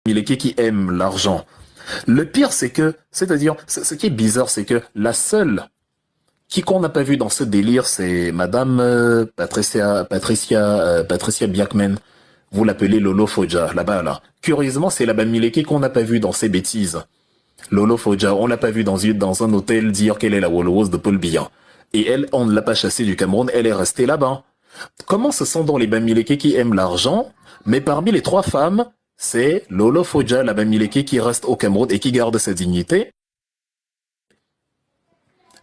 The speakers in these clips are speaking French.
Bamileke qui aiment l'argent. Le pire, c'est que, c'est-à-dire, ce qui est bizarre, c'est que la seule qu'on n'a pas vu dans ce délire, c'est Madame Patricia Biakmen. Vous l'appelez Lolo Foja, là-bas, là. Curieusement, c'est la Bamileke qu'on n'a pas vu dans ces bêtises. Lolo Foja, on l'a pas vu dans un hôtel dire qu'elle est la Wolowos de Paul Biya. Et elle, on ne l'a pas chassée du Cameroun, elle est restée là-bas. Comment ce sont donc les Bamileke qui aiment l'argent, mais parmi les trois femmes, c'est Lolo Foja, la Bamileke, qui reste au Cameroun et qui garde sa dignité.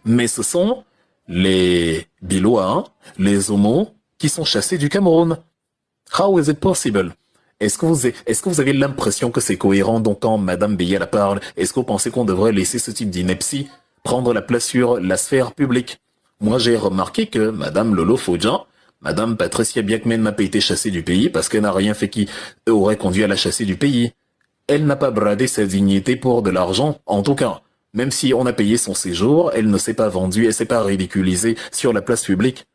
Mais ce sont les Bilois, les Homos, qui sont chassés du Cameroun. How is it possible? Est-ce que vous avez l'impression que c'est cohérent donc quand Madame Beya la parle? Est-ce que vous pensez qu'on devrait laisser ce type d'ineptie prendre la place sur la sphère publique? Moi, j'ai remarqué que Madame Lolo Foja, Madame Patricia Biakmen n'a pas été chassée du pays parce qu'elle n'a rien fait qui aurait conduit à la chasser du pays. Elle n'a pas bradé sa dignité pour de l'argent, en tout cas. Même si on a payé son séjour, elle ne s'est pas vendue, elle s'est pas ridiculisée sur la place publique.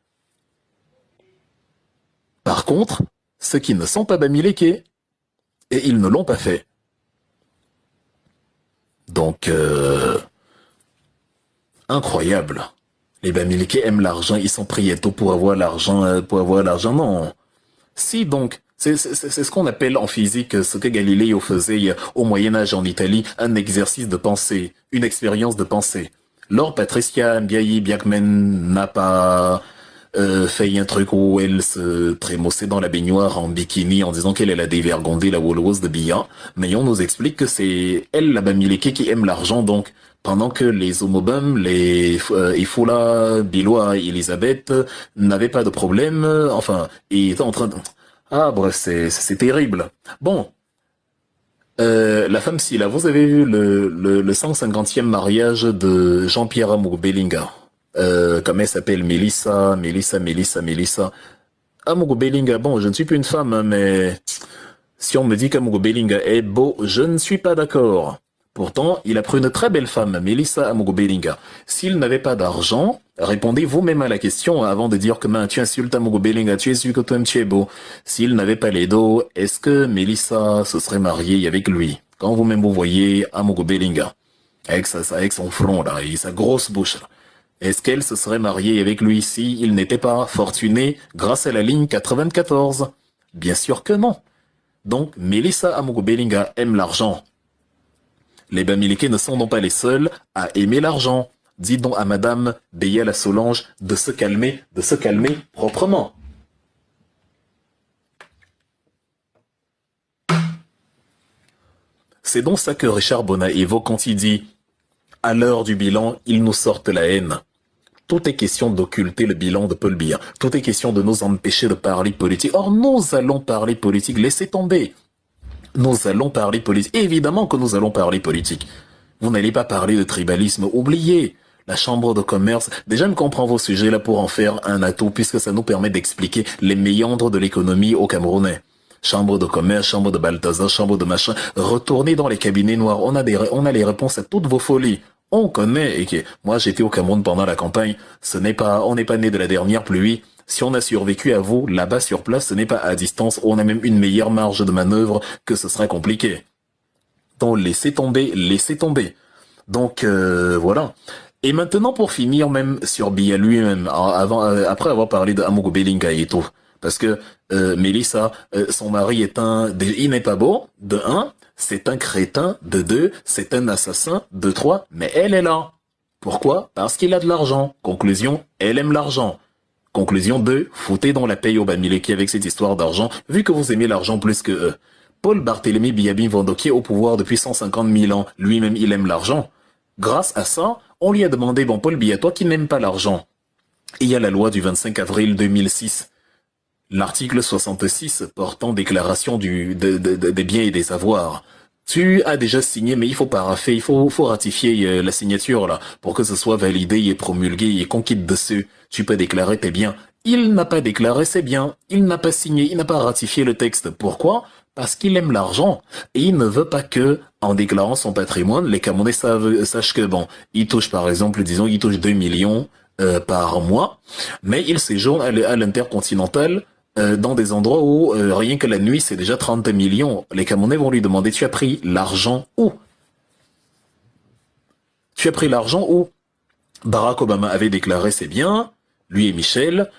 Par contre, ceux qui ne sont pas Bamileke, et ils ne l'ont pas fait. Donc, incroyable. Les Bamileke aiment l'argent, ils sont prietos pour avoir l'argent, non. Si donc, c'est ce qu'on appelle en physique, ce que Galiléo faisait au Moyen-Âge en Italie, un exercice de pensée, une expérience de pensée. Lors Patricia Mbiayi Biakmen n'a pas fait un truc où elle se trémoussait dans la baignoire en bikini en disant qu'elle a dévergondé la Wolowos de Biya, mais on nous explique que c'est elle, la Bamileke, qui aime l'argent, donc pendant que les homobums, les Ifula, Bilois et Elisabeth n'avaient pas de problème, enfin, ils étaient en train de... Ah, bref, c'est terrible. Bon, la femme Silla, vous avez vu le 150e mariage de Jean-Pierre Amour Bellinga. Comme elle s'appelle Mélissa. Amour Bellinga, bon, je ne suis plus une femme, hein, mais si on me dit qu'Amour Bellinga est beau, je ne suis pas d'accord. Pourtant, il a pris une très belle femme, Mélissa Amour Bellinga. S'il n'avait pas d'argent, répondez vous-même à la question avant de dire que tu insultes Amour Bellinga, tu es sûr que toi-même tu es beau. S'il n'avait pas les dos, est-ce que Mélissa se serait mariée avec lui? Quand vous-même vous voyez Amour Bellinga, avec son front là, et sa grosse bouche là, est-ce qu'elle se serait mariée avec lui si il n'était pas fortuné grâce à la ligne 94? Bien sûr que non. Donc, Mélissa Amour Bellinga aime l'argent. Les Bamileke ne sont donc pas les seuls à aimer l'argent. Dites donc à Madame Beya la Solange de se calmer proprement. C'est donc ça que Richard Bonnat évoque quand il dit « À l'heure du bilan, ils nous sortent la haine ». Tout est question d'occulter le bilan de Paul Biya. Tout est question de nous empêcher de parler politique. Or, nous allons parler politique. Laissez tomber. Nous allons parler politique. Évidemment que nous allons parler politique. Vous n'allez pas parler de tribalisme. Oubliez. La chambre de commerce. Déjà, je comprends vos sujets là pour en faire un atout puisque ça nous permet d'expliquer les méandres de l'économie au Camerounais. Chambre de commerce, chambre de Balthazar, chambre de machin. Retournez dans les cabinets noirs. On a les réponses à toutes vos folies. On connaît, et que moi j'étais au Cameroun pendant la campagne, on n'est pas né de la dernière pluie. Si on a survécu à vous, là-bas sur place, ce n'est pas à distance, on a même une meilleure marge de manœuvre que ce sera compliqué. Donc laissez tomber. Donc voilà. Et maintenant pour finir même sur Biya lui-même, après avoir parlé de Amour Bellinga et tout, parce que Mélissa, son mari il n'est pas beau, de 1, c'est un crétin, de 2, c'est un assassin, de 3, mais elle est là. Pourquoi? Parce qu'il a de l'argent. Conclusion, elle aime l'argent. Conclusion 2, foutez dans la paye au Bamileke avec cette histoire d'argent, vu que vous aimez l'argent plus que eux. Paul Barthélemy Biyabi Vondoki est au pouvoir depuis 150 000 ans, lui-même il aime l'argent. Grâce à ça, on lui a demandé, bon Paul Biya, toi qui n'aimes pas l'argent. Il y a la loi du 25 avril 2006. L'article 66 portant déclaration des biens et des avoirs. Tu as déjà signé, mais il faut parapher, il faut ratifier la signature là pour que ce soit validé et promulgué et qu'on quitte dessus. Tu peux déclarer tes biens. Il n'a pas déclaré ses biens, il n'a pas signé, il n'a pas ratifié le texte. Pourquoi? Parce qu'il aime l'argent et il ne veut pas que, en déclarant son patrimoine, les Camerounais sachent que bon, il touche par exemple, disons, il touche 2 millions par mois, mais il séjourne à l'intercontinental dans des endroits où rien que la nuit, c'est déjà 30 millions. Les Camerounais vont lui demander, tu as pris l'argent où? Tu as pris l'argent où? Barack Obama avait déclaré c'est bien, lui et Michel.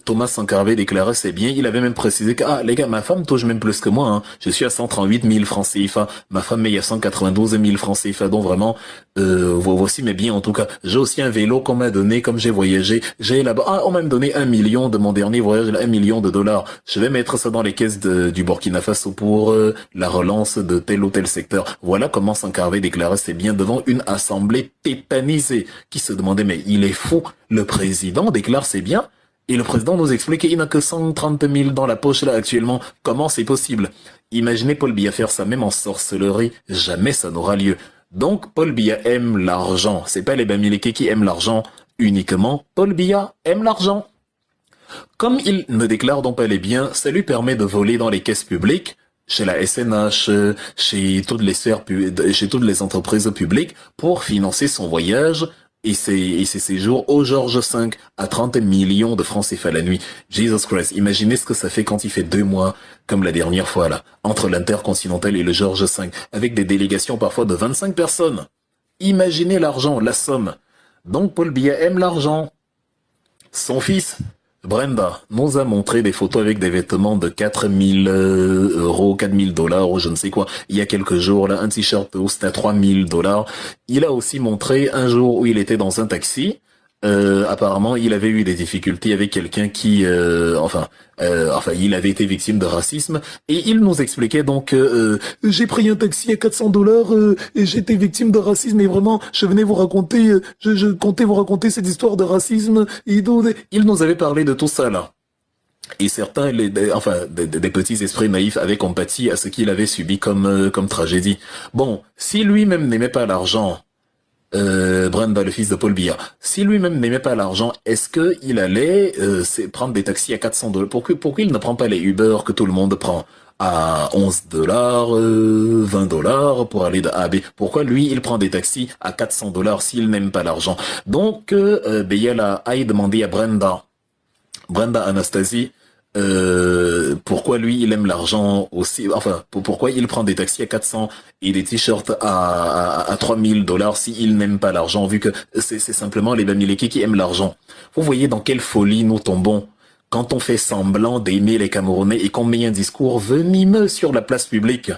Thomas Sankara avait déclaré c'est bien. Il avait même précisé que les gars, ma femme touche même plus que moi. Hein. Je suis à 138 000 francs CFA. Ma femme paye à 192 000 francs CFA. Donc vraiment, voici mes biens en tout cas. J'ai aussi un vélo qu'on m'a donné comme j'ai voyagé. J'ai là-bas, on m'a donné 1 million de mon dernier voyage, 1 million de dollars. Je vais mettre ça dans les caisses du Burkina Faso pour la relance de tel ou tel secteur. Voilà comment Sankara avait déclaré c'est bien devant une assemblée tétanisée qui se demandait mais il est fou. Le président déclare c'est bien. Et le président nous explique qu'il n'a que 130 000 dans la poche là actuellement. Comment c'est possible? Imaginez Paul Biya faire ça même en sorcellerie. Jamais ça n'aura lieu. Donc Paul Biya aime l'argent. C'est pas les Bamileke qui aiment l'argent uniquement. Paul Biya aime l'argent. Comme il ne déclare donc pas les biens, ça lui permet de voler dans les caisses publiques, chez la SNH, chez toutes les sphères, chez toutes les entreprises publiques, pour financer son voyage et ses séjours au Georges V à 30 millions de francs CFA la nuit. Jesus Christ, imaginez ce que ça fait quand il fait 2 mois, comme la dernière fois là, entre l'Intercontinental et le Georges V, avec des délégations parfois de 25 personnes. Imaginez l'argent, la somme. Donc Paul Biya aime l'argent. Son fils, Brenda, nous a montré des photos avec des vêtements de 4000 euros, 4000 dollars ou je ne sais quoi. Il y a quelques jours, là, un t-shirt où c'était à 3000 dollars. Il a aussi montré un jour où il était dans un taxi. Apparemment, il avait eu des difficultés avec quelqu'un qui, il avait été victime de racisme et il nous expliquait donc, j'ai pris un taxi à 400 dollars et j'étais victime de racisme et vraiment, je venais vous raconter, je comptais vous raconter cette histoire de racisme et donc, il nous avait parlé de tout ça là. Et certains, des petits esprits naïfs avaient compatis à ce qu'il avait subi comme tragédie. Bon, si lui-même n'aimait pas l'argent, Brenda, le fils de Paul Biya, si lui-même n'aimait pas l'argent, est-ce qu'il allait prendre des taxis à 400 dollars? Pourquoi il ne prend pas les Uber que tout le monde prend à 11 dollars, 20 dollars pour aller de A à B? Pourquoi lui, il prend des taxis à 400 dollars s'il n'aime pas l'argent? Donc, Biya a demandé à Brenda Anastasie, pourquoi lui il aime l'argent aussi, pourquoi il prend des taxis à 400 et des t-shirts à 3000 dollars s'il n'aime pas l'argent, vu que c'est simplement les Bamileke qui aiment l'argent. Vous voyez dans quelle folie nous tombons quand on fait semblant d'aimer les Camerounais et qu'on met un discours venimeux sur la place publique.